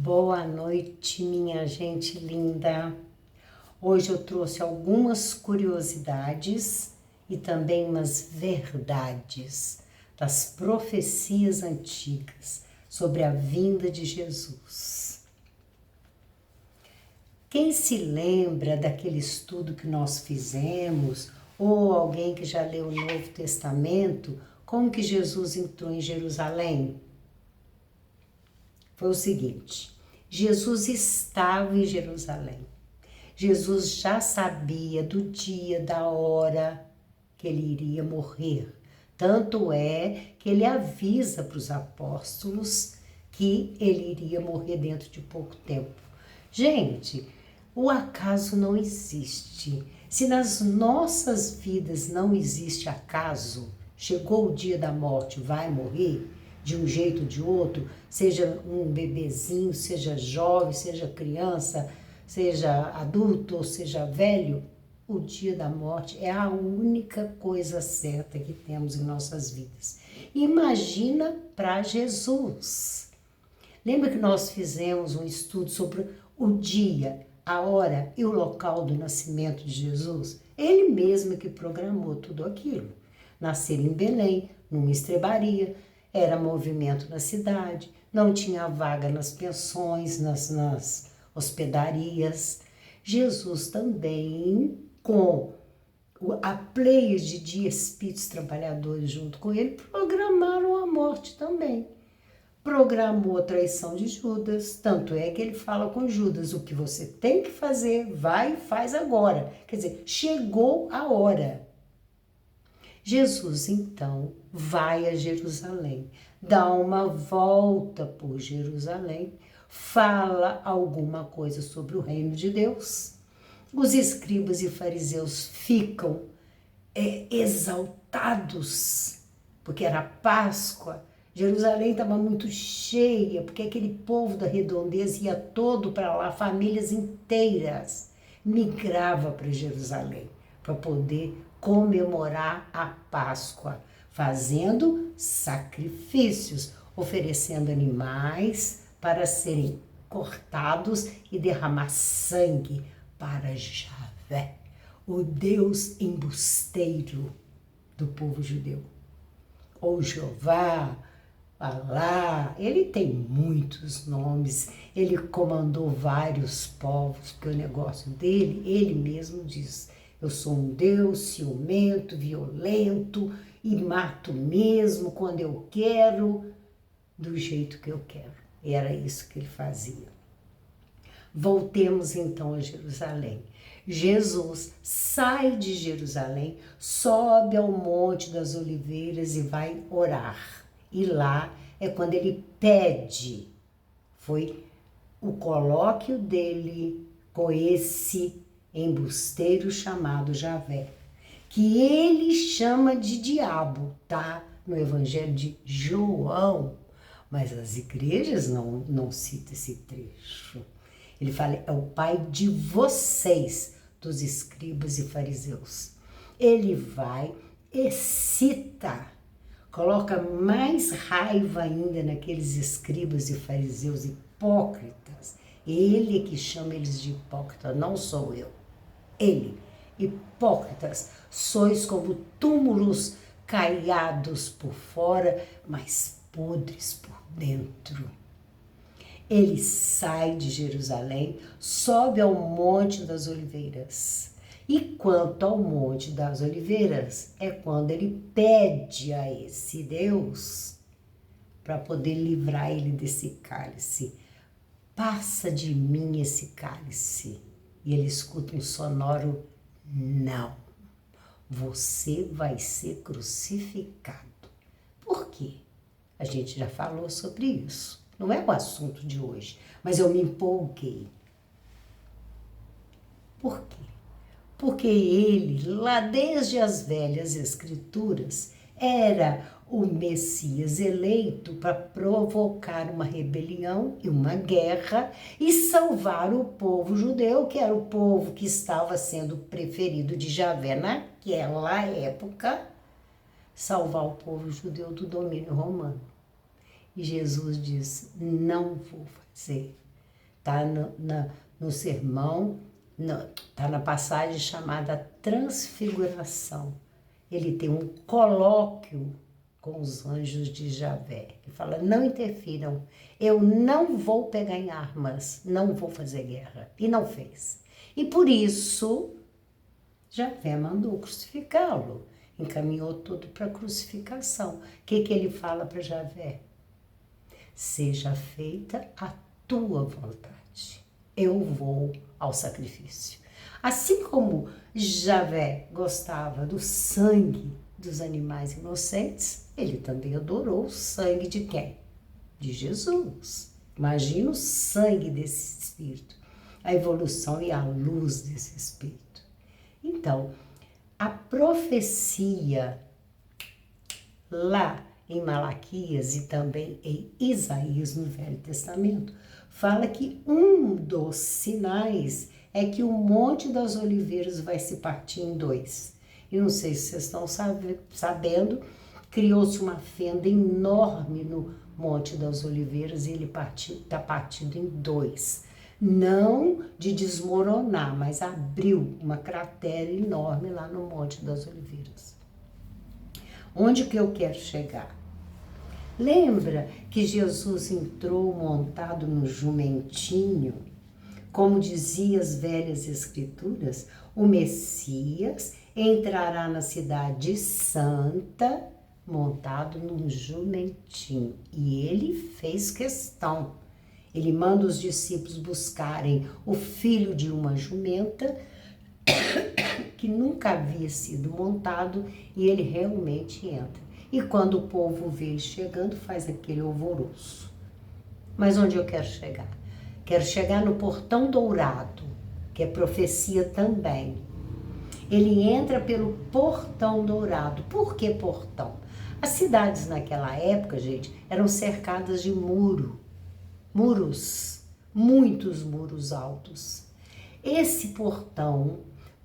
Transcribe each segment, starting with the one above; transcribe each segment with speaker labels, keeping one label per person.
Speaker 1: Boa noite, minha gente linda. Hoje eu trouxe algumas curiosidades e também umas verdades das profecias antigas sobre a vinda de Jesus. Quem se lembra daquele estudo que nós fizemos, ou alguém que já leu o Novo Testamento, como que Jesus entrou em Jerusalém? Foi o seguinte: Jesus estava em Jerusalém. Jesus já sabia do dia, da hora que ele iria morrer. Tanto é que ele avisa para os apóstolos que ele iria morrer dentro de pouco tempo. Gente, o acaso não existe. Se nas nossas vidas não existe acaso, chegou o dia da morte, vai morrer de um jeito ou de outro, seja um bebezinho, seja jovem, seja criança, seja adulto ou seja velho, o dia da morte é a única coisa certa que temos em nossas vidas. Imagina para Jesus. Lembra que nós fizemos um estudo sobre o dia, a hora e o local do nascimento de Jesus? Ele mesmo que programou tudo aquilo. Nascer em Belém, numa estrebaria, era movimento na cidade, não tinha vaga nas pensões, nas hospedarias. Jesus também, com a pleiade de espíritos trabalhadores junto com ele, programaram a morte também. Programou a traição de Judas, tanto é que ele fala com Judas: o que você tem que fazer, vai e faz agora. Quer dizer, chegou a hora. Jesus, então, vai a Jerusalém, dá uma volta por Jerusalém, fala alguma coisa sobre o reino de Deus. Os escribas e fariseus ficam exaltados, porque era Páscoa. Jerusalém estava muito cheia, porque aquele povo da redondeza ia todo para lá, famílias inteiras migrava para Jerusalém para poder comemorar a Páscoa, fazendo sacrifícios, oferecendo animais para serem cortados e derramar sangue para Javé, o Deus embusteiro do povo judeu. Ou Jeová, Alá, ele tem muitos nomes, ele comandou vários povos, porque o negócio dele, ele mesmo diz: eu sou um Deus ciumento, violento e mato mesmo quando eu quero, do jeito que eu quero. E era isso que ele fazia. Voltemos então a Jerusalém. Jesus sai de Jerusalém, sobe ao Monte das Oliveiras e vai orar. E lá é quando ele pede, foi o colóquio dele com esse embusteiro chamado Javé, que ele chama de diabo, tá? No Evangelho de João, mas as igrejas não citam esse trecho. Ele fala: é o pai de vocês, dos escribas e fariseus. Ele vai e cita, coloca mais raiva ainda naqueles escribas e fariseus hipócritas. Ele que chama eles de hipócritas, não sou eu. Ele, hipócritas, sois como túmulos caiados por fora, mas podres por dentro. Ele sai de Jerusalém, sobe ao Monte das Oliveiras. E quanto ao Monte das Oliveiras, é quando ele pede a esse Deus para poder livrar ele desse cálice. Passa de mim esse cálice. E ele escuta um sonoro não. Você vai ser crucificado. Por quê? A gente já falou sobre isso. Não é o assunto de hoje, mas eu me empolguei. Por quê? Porque ele, lá desde as velhas escrituras, era o Messias eleito para provocar uma rebelião e uma guerra e salvar o povo judeu, que era o povo que estava sendo preferido de Javé naquela época, salvar o povo judeu do domínio romano. E Jesus diz: não vou fazer, Está no sermão, está na passagem chamada Transfiguração. Ele tem um colóquio com os anjos de Javé. Ele fala, não interfiram, eu não vou pegar em armas, não vou fazer guerra. E não fez. E por isso, Javé mandou crucificá-lo. Encaminhou tudo para a crucificação. O que ele fala para Javé? Seja feita a tua vontade. Eu vou ao sacrifício. Assim como Javé gostava do sangue dos animais inocentes, ele também adorou o sangue de quem? De Jesus. Imagina o sangue desse Espírito, a evolução e a luz desse Espírito. Então, a profecia lá em Malaquias e também em Isaías no Velho Testamento fala que um dos sinais é que o Monte das Oliveiras vai se partir em dois. E não sei se vocês estão sabendo, criou-se uma fenda enorme no Monte das Oliveiras e ele está partido em dois. Não de desmoronar, mas abriu uma cratera enorme lá no Monte das Oliveiras. Onde que eu quero chegar? Lembra que Jesus entrou montado no jumentinho? Como dizia as velhas escrituras, o Messias entrará na cidade santa montado num jumentinho. E ele fez questão. Ele manda os discípulos buscarem o filho de uma jumenta que nunca havia sido montado e ele realmente entra. E quando o povo vê ele chegando, faz aquele alvoroço. Mas onde eu quero chegar? Quero chegar no portão dourado, que é profecia também. Ele entra pelo portão dourado. Por que portão? As cidades naquela época, gente, eram cercadas de muros, muitos muros altos. Esse portão,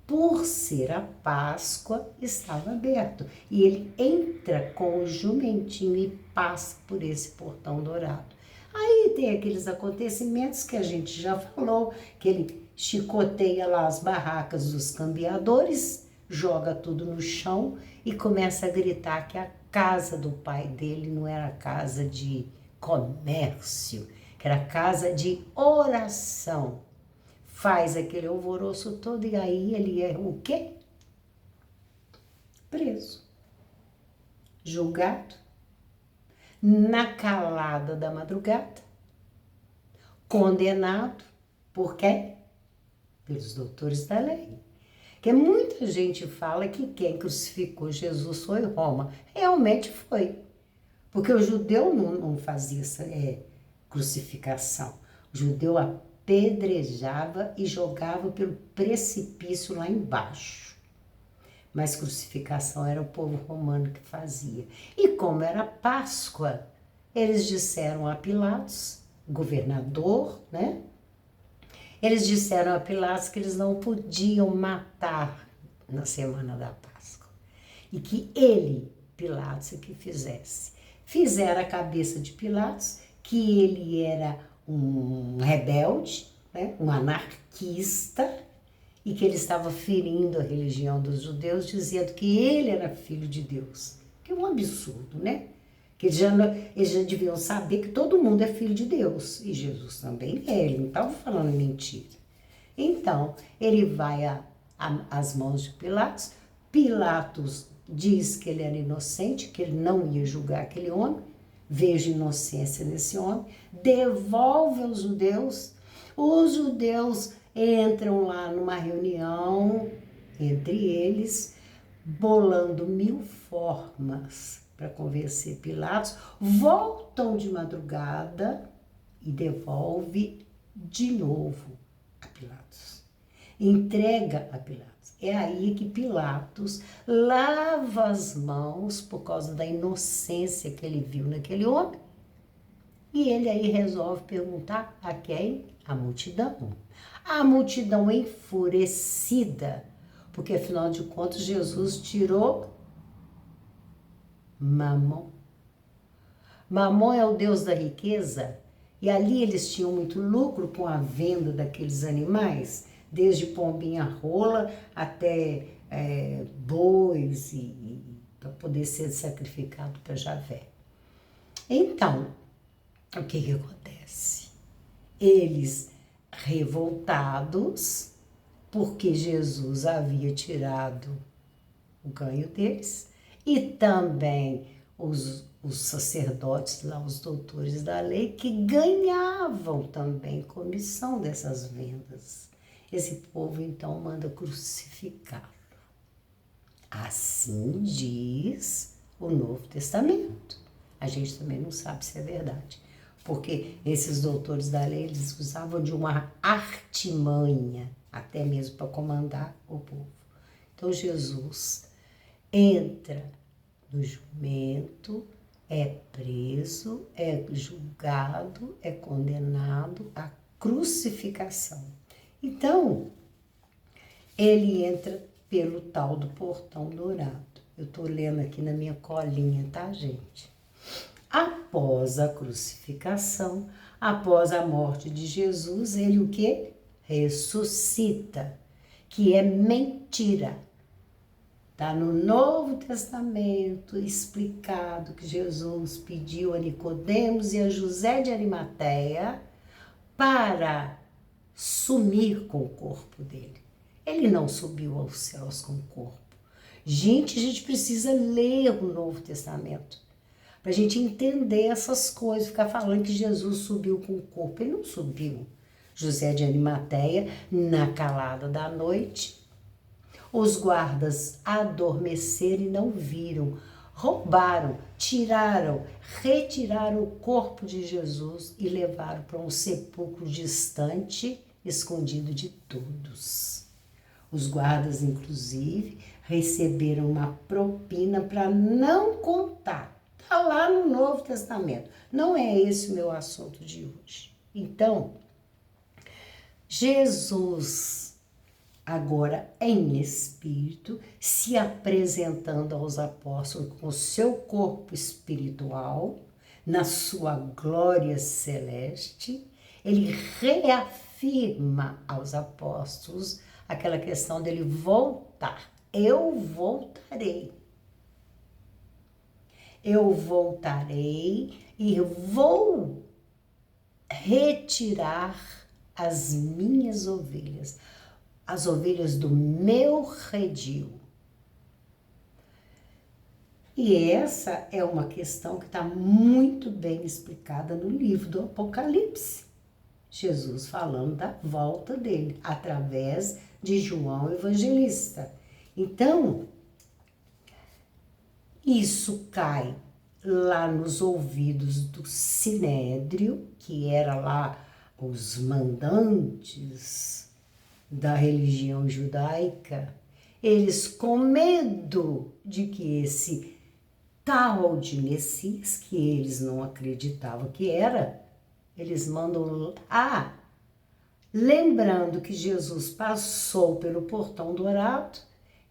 Speaker 1: por ser a Páscoa, estava aberto. E ele entra com o jumentinho e passa por esse portão dourado. Aí tem aqueles acontecimentos que a gente já falou, que ele chicoteia lá as barracas dos cambiadores, joga tudo no chão e começa a gritar que a casa do pai dele não era casa de comércio, que era casa de oração. Faz aquele alvoroço todo e aí ele é o quê? Preso, julgado, na calada da madrugada, condenado por quem? Pelos doutores da lei. Que muita gente fala que quem crucificou Jesus foi Roma. Realmente foi. Porque o judeu não fazia essa crucificação. O judeu apedrejava e jogava pelo precipício lá embaixo. Mas crucificação era o povo romano que fazia. E como era Páscoa, eles disseram a Pilatos, governador, né? Eles disseram a Pilatos que eles não podiam matar na semana da Páscoa. E que ele, Pilatos, é que fizesse. Fizeram a cabeça de Pilatos, que ele era um rebelde, né? Um anarquista, e que ele estava ferindo a religião dos judeus, dizendo que ele era filho de Deus. Que é um absurdo, né? Que eles já deviam saber que todo mundo é filho de Deus. E Jesus também é, ele não estava falando mentira. Então, ele vai às mãos de Pilatos. Pilatos diz que ele era inocente, que ele não ia julgar aquele homem. Veja inocência nesse homem. Devolve aos judeus. Os judeus entram lá numa reunião entre eles, bolando 1000 formas para convencer Pilatos, voltam de madrugada e devolve de novo a Pilatos. Entrega a Pilatos. É aí que Pilatos lava as mãos por causa da inocência que ele viu naquele homem. E ele aí resolve perguntar a quem? A multidão. A multidão enfurecida, porque afinal de contas Jesus tirou Mamon. Mamon é o deus da riqueza E ali eles tinham muito lucro com a venda daqueles animais, desde pombinha rola até bois para poder ser sacrificado para Javé. Então, o que acontece? Eles revoltados, porque Jesus havia tirado o ganho deles, e também os sacerdotes lá, os doutores da lei, que ganhavam também comissão dessas vendas. Esse povo então manda crucificá-lo. Assim diz o Novo Testamento. A gente também não sabe se é verdade, porque esses doutores da lei, eles usavam de uma artimanha, até mesmo para comandar o povo. Então Jesus entra no jumento, é preso, é julgado, é condenado à crucificação. Então, ele entra pelo tal do portão dourado. Eu estou lendo aqui na minha colinha, tá, gente? Após a crucificação, após a morte de Jesus, ele o quê? Ressuscita, que é mentira. Está no Novo Testamento explicado que Jesus pediu a Nicodemos e a José de Arimateia para sumir com o corpo dele. Ele não subiu aos céus com o corpo. Gente, a gente precisa ler o Novo Testamento para a gente entender essas coisas, ficar falando que Jesus subiu com o corpo. Ele não subiu. José de Arimateia, na calada da noite, os guardas adormeceram e não viram, roubaram, retiraram o corpo de Jesus e levaram para um sepulcro distante, escondido de todos. Os guardas, inclusive, receberam uma propina para não contar. Está lá no Novo Testamento. Não é esse o meu assunto de hoje. Então, Jesus, agora em espírito, se apresentando aos apóstolos com o seu corpo espiritual, na sua glória celeste, ele reafirma aos apóstolos aquela questão dele voltar. Eu voltarei. Eu voltarei e vou retirar as minhas ovelhas, as ovelhas do meu redil. E essa é uma questão que está muito bem explicada no livro do Apocalipse. Jesus falando da volta dele, através de João Evangelista. Então, isso cai lá nos ouvidos do Sinédrio, que era lá os mandantes da religião judaica. Eles, com medo de que esse tal de Messias, que eles não acreditavam que era, eles mandam... lembrando que Jesus passou pelo portão dourado,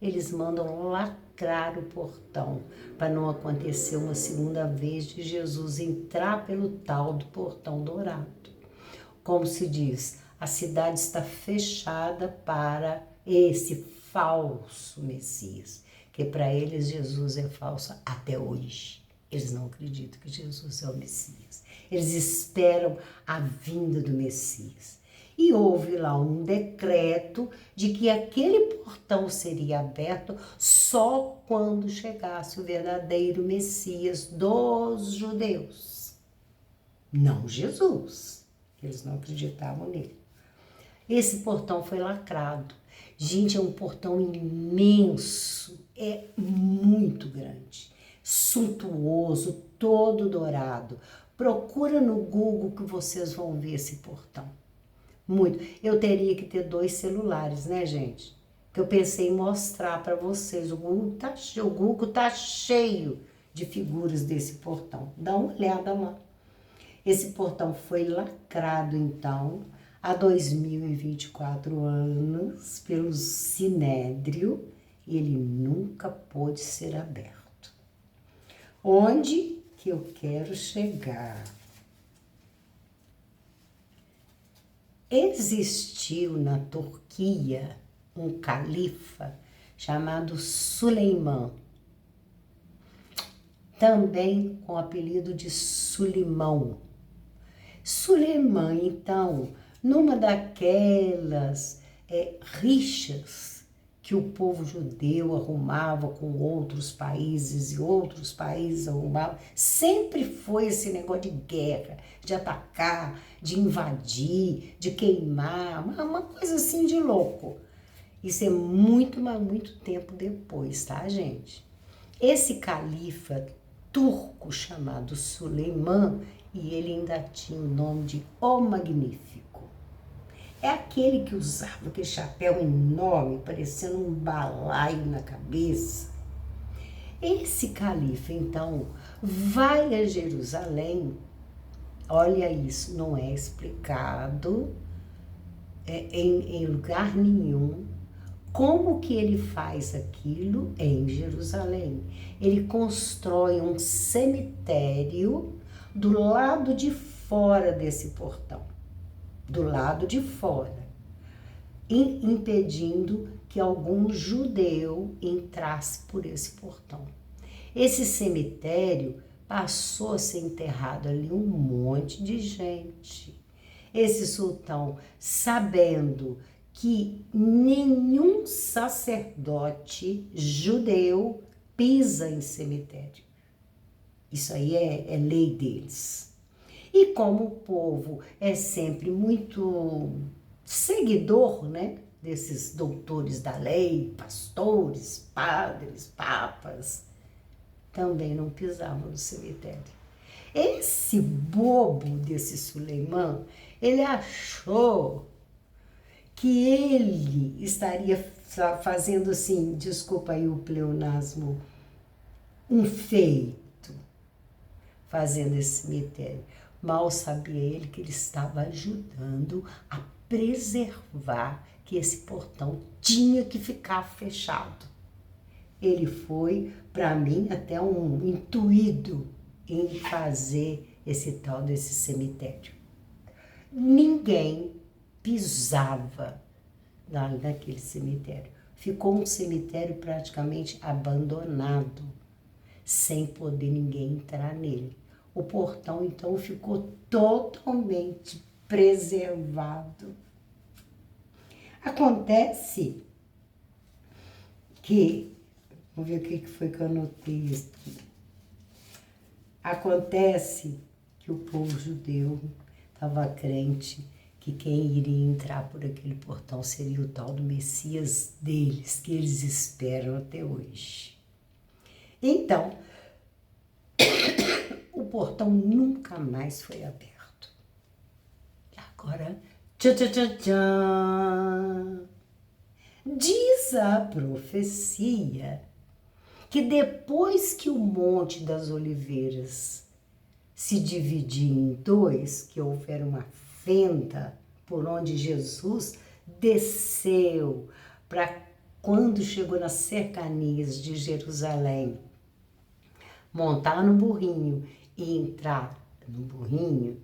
Speaker 1: eles mandam lacrar o portão, para não acontecer uma segunda vez de Jesus entrar pelo tal do portão dourado. Como se diz, a cidade está fechada para esse falso Messias, que para eles Jesus é falso até hoje. Eles não acreditam que Jesus é o Messias. Eles esperam a vinda do Messias. E houve lá um decreto de que aquele portão seria aberto só quando chegasse o verdadeiro Messias dos judeus. Não Jesus. Eles não acreditavam nele. Esse portão foi lacrado. Gente, é um portão imenso, é muito grande, suntuoso, todo dourado. Procura no Google que vocês vão ver esse portão. Muito. Eu teria que ter 2 celulares, né, gente? Que eu pensei em mostrar para vocês. O Google tá cheio de figuras desse portão. Dá uma olhada lá. Esse portão foi lacrado, então, há 2024 anos pelo Sinédrio e ele nunca pôde ser aberto. Onde que eu quero chegar? Existiu na Turquia um califa chamado Suleiman, também com o apelido de Sulimão. Suleiman, então, numa daquelas rixas que o povo judeu arrumava com outros países e outros países arrumavam, sempre foi esse negócio de guerra, de atacar, de invadir, de queimar, uma coisa assim de louco. Isso é muito, mas muito tempo depois, tá, gente? Esse califa turco chamado Suleiman, e ele ainda tinha o nome de O Magnífico. É aquele que usava aquele chapéu enorme, parecendo um balaio na cabeça. Esse califa, então, vai a Jerusalém. Olha isso, não é explicado em lugar nenhum. Como que ele faz aquilo em Jerusalém? Ele constrói um cemitério do lado de fora desse portão, do lado de fora, impedindo que algum judeu entrasse por esse portão. Esse cemitério passou a ser enterrado ali um monte de gente. Esse sultão, sabendo que nenhum sacerdote judeu pisa em cemitério. Isso aí é lei deles. E como o povo é sempre muito seguidor, né, desses doutores da lei, pastores, padres, papas, também não pisavam no cemitério. Esse bobo desse Suleiman, ele achou que ele estaria fazendo assim, desculpa aí o pleonasmo, um feito, fazendo esse cemitério. Mal sabia ele que ele estava ajudando a preservar que esse portão tinha que ficar fechado. Ele foi, para mim, até um intuído em fazer esse tal desse cemitério. Ninguém pisava naquele cemitério. Ficou um cemitério praticamente abandonado, sem poder ninguém entrar nele. O portão, então, ficou totalmente preservado. Acontece que, vamos ver o que foi que eu anotei aqui. Acontece que o povo judeu estava crente que quem iria entrar por aquele portão seria o tal do Messias deles, que eles esperam até hoje. Então, o portão nunca mais foi aberto. Agora, tchan, tchan, tchan, tchan. Diz a profecia que depois que o Monte das Oliveiras se dividir em dois, que houver uma fenda por onde Jesus desceu para quando chegou nas cercanias de Jerusalém, montar no burrinho e entrar no burrinho,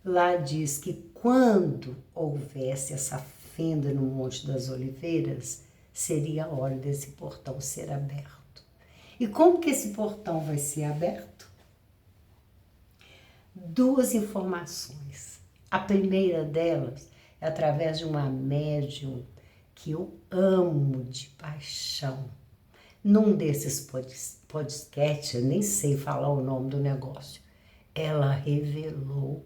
Speaker 1: lá diz que quando houvesse essa fenda no Monte das Oliveiras, seria a hora desse portão ser aberto. E como que esse portão vai ser aberto? Duas informações. A primeira delas é através de uma médium que eu amo de paixão. Num desses podcasts, eu nem sei falar o nome do negócio, ela revelou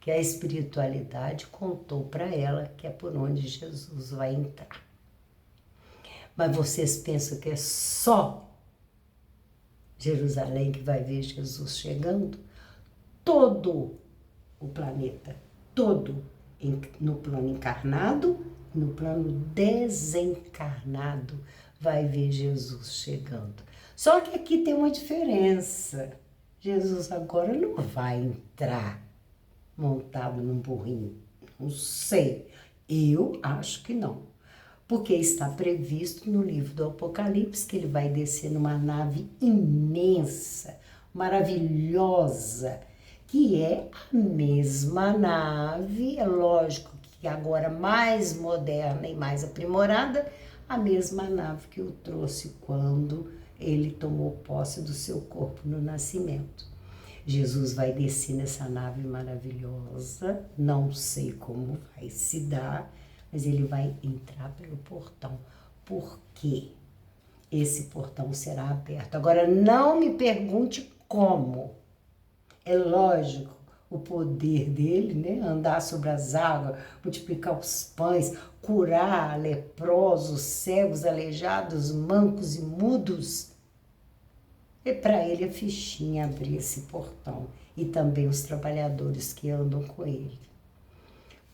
Speaker 1: que a espiritualidade contou para ela que é por onde Jesus vai entrar. Mas vocês pensam que é só Jerusalém que vai ver Jesus chegando? Todo o planeta, todo, no plano encarnado, no plano desencarnado, vai ver Jesus chegando. Só que aqui tem uma diferença. Jesus agora não vai entrar montado num burrinho. Não sei. Eu acho que não. Porque está previsto no livro do Apocalipse que ele vai descer numa nave imensa, maravilhosa, que é a mesma nave, é lógico que que agora mais moderna e mais aprimorada, a mesma nave que o trouxe quando ele tomou posse do seu corpo no nascimento. Jesus vai descer nessa nave maravilhosa, não sei como vai se dar, mas ele vai entrar pelo portão. Por quê? Esse portão será aberto. Agora, não me pergunte como. É lógico, o poder dele, né? Andar sobre as águas, multiplicar os pães, curar leprosos, cegos, aleijados, mancos e mudos. E para ele a fichinha abrir esse portão. E também os trabalhadores que andam com ele.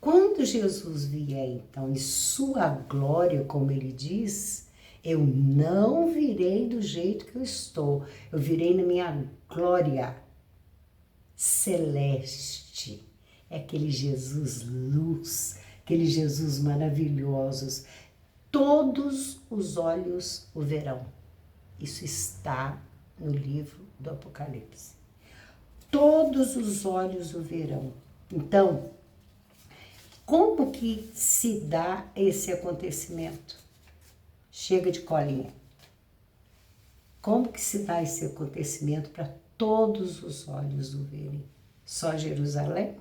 Speaker 1: Quando Jesus vier, então, em sua glória, como ele diz, eu não virei do jeito que eu estou. Eu virei na minha glória celeste. É aquele Jesus luz, aquele Jesus maravilhoso. Todos os olhos o verão. Isso está no livro do Apocalipse. Todos os olhos o verão. Então, como que se dá esse acontecimento? Chega de colinha. Como que se dá esse acontecimento para todos os olhos o verem? Só Jerusalém?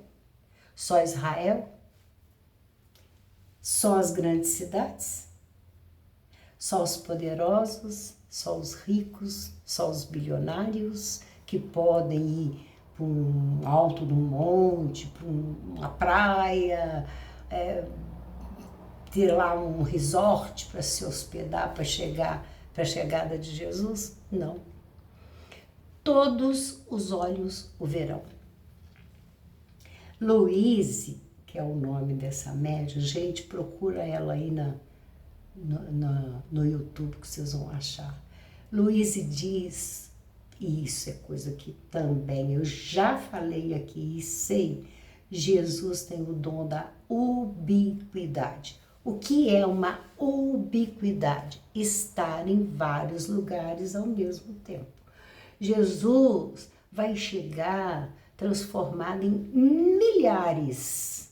Speaker 1: Só Israel? Só as grandes cidades? Só os poderosos? Só os ricos? Só os bilionários que podem ir para um alto de um monte, para uma praia, ter lá um resort para se hospedar, para a chegada de Jesus? Não. Todos os olhos o verão. Louise, que é o nome dessa médium, gente, procura ela aí no YouTube que vocês vão achar. Louise diz, e isso é coisa que também eu já falei aqui e sei, Jesus tem o dom da ubiquidade. O que é uma ubiquidade? Estar em vários lugares ao mesmo tempo. Jesus vai chegar transformado em milhares.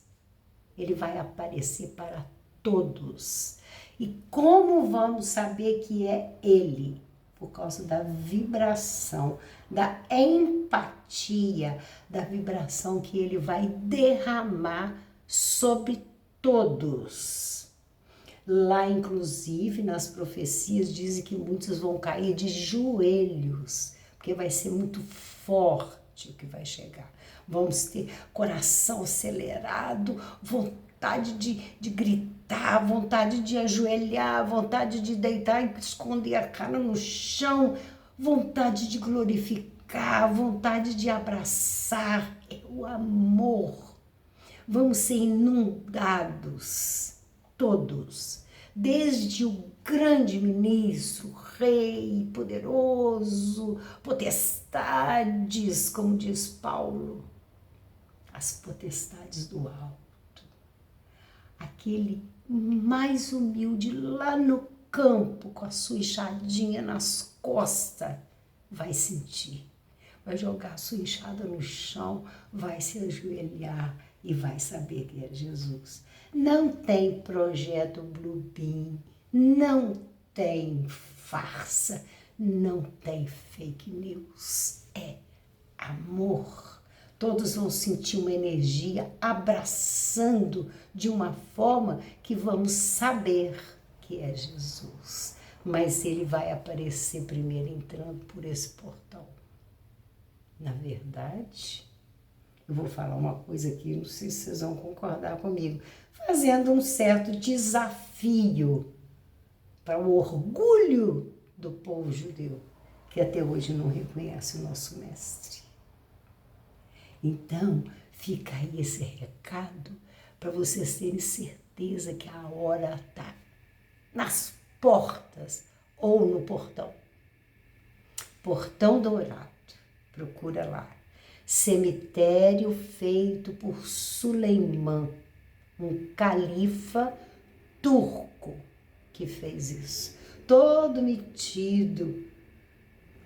Speaker 1: Ele vai aparecer para todos. E como vamos saber que é Ele? Por causa da vibração, da empatia, da vibração que Ele vai derramar sobre todos. Lá, inclusive, nas profecias, dizem que muitos vão cair de joelhos, porque vai ser muito forte o que vai chegar. Vamos ter coração acelerado, vontade de gritar, vontade de ajoelhar, vontade de deitar e esconder a cara no chão, vontade de glorificar, vontade de abraçar. É o amor. Vamos ser inundados, todos, desde o grande ministro, rei, poderoso, potestades, como diz Paulo, as potestades do alto, aquele mais humilde lá no campo, com a sua enxadinha nas costas, vai sentir, vai jogar a sua enxada no chão, vai se ajoelhar e vai saber que é Jesus. Não tem projeto Bluebeam, não tem farsa, não tem fake news, é amor. Todos vão sentir uma energia abraçando de uma forma que vamos saber que é Jesus. Mas ele vai aparecer primeiro entrando por esse portão. Na verdade, eu vou falar uma coisa aqui, não sei se vocês vão concordar comigo, fazendo um certo desafio para o orgulho do povo judeu, que até hoje não reconhece o nosso mestre. Então, fica aí esse recado para vocês terem certeza que a hora está nas portas ou no portão. Portão Dourado, procura lá. Cemitério feito por Suleimã, um califa turco que fez isso. Todo metido,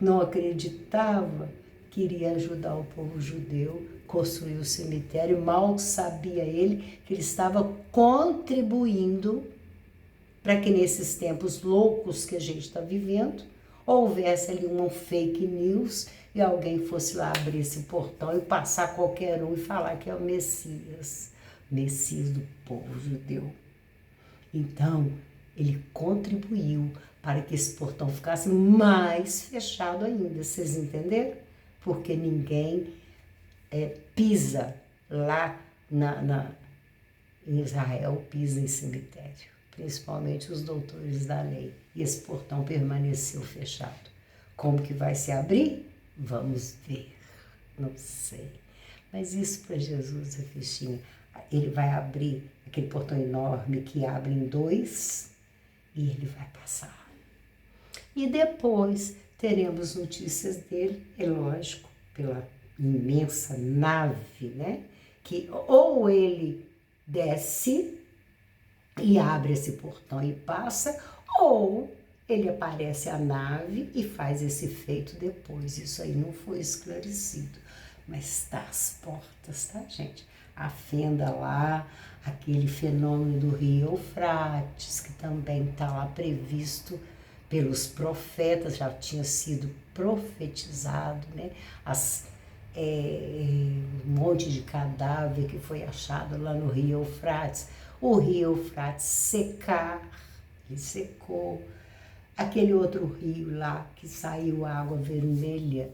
Speaker 1: não acreditava que iria ajudar o povo judeu construiu o cemitério, mal sabia ele que ele estava contribuindo para que nesses tempos loucos que a gente está vivendo, houvesse ali um fake news e alguém fosse lá abrir esse portão e passar qualquer um e falar que é o Messias do povo judeu. Então, ele contribuiu para que esse portão ficasse mais fechado ainda, vocês entenderam? Porque ninguém pisa lá em Israel, pisa em cemitério, principalmente os doutores da lei. E esse portão permaneceu fechado. Como que vai se abrir? Vamos ver, não sei. Mas isso para Jesus é fichinha. Ele vai abrir aquele portão enorme que abre em dois e ele vai passar. E depois teremos notícias dele, é lógico, pela imensa nave, né? Que ou ele desce e abre esse portão e passa, ou ele aparece a nave e faz esse feito depois. Isso aí não foi esclarecido, mas está às portas, tá, gente? A fenda lá, aquele fenômeno do rio Eufrates, que também está lá previsto pelos profetas, já tinha sido profetizado, né? Um monte de cadáver que foi achado lá no rio Eufrates. O rio Eufrates secar, ele secou. Aquele outro rio lá que saiu água vermelha,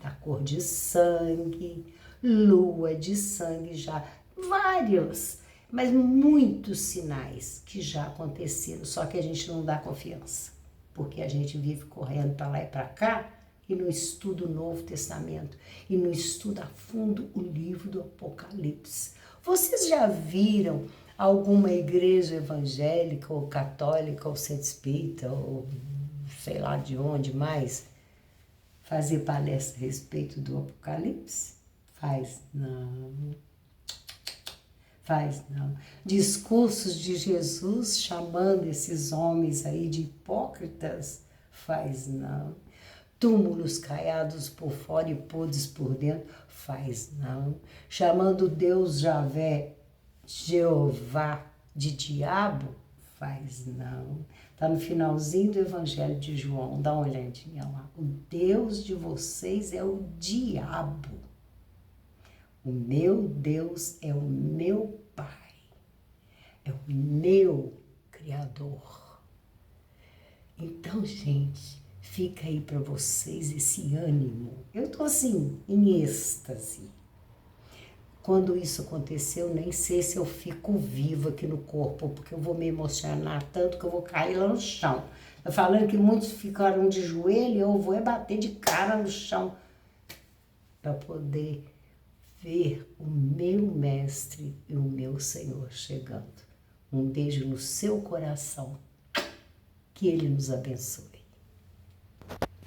Speaker 1: da cor de sangue, lua de sangue já, vários, mas muitos sinais que já aconteceram, só que a gente não dá confiança, porque a gente vive correndo para lá e para cá e não estuda o Novo Testamento e não estuda a fundo o livro do Apocalipse. Vocês já viram alguma igreja evangélica ou católica ou centro espírita ou sei lá de onde mais fazer palestra a respeito do Apocalipse? Faz não. Faz não. Discursos de Jesus chamando esses homens aí de hipócritas? Faz não. Túmulos caiados por fora e podres por dentro? Faz não. Chamando Deus Javé, Jeová de diabo? Faz não. Está no finalzinho do Evangelho de João, dá uma olhadinha lá. O Deus de vocês é o diabo. O meu Deus é o meu Pai, é o meu Criador. Então, gente, fica aí para vocês esse ânimo. Eu estou assim, em êxtase. Quando isso aconteceu, nem sei se eu fico viva aqui no corpo, porque eu vou me emocionar tanto que eu vou cair lá no chão. Tá falando que muitos ficaram de joelho, eu vou bater de cara no chão para poder ver o meu mestre e o meu Senhor chegando. Um beijo no seu coração. Que Ele nos abençoe.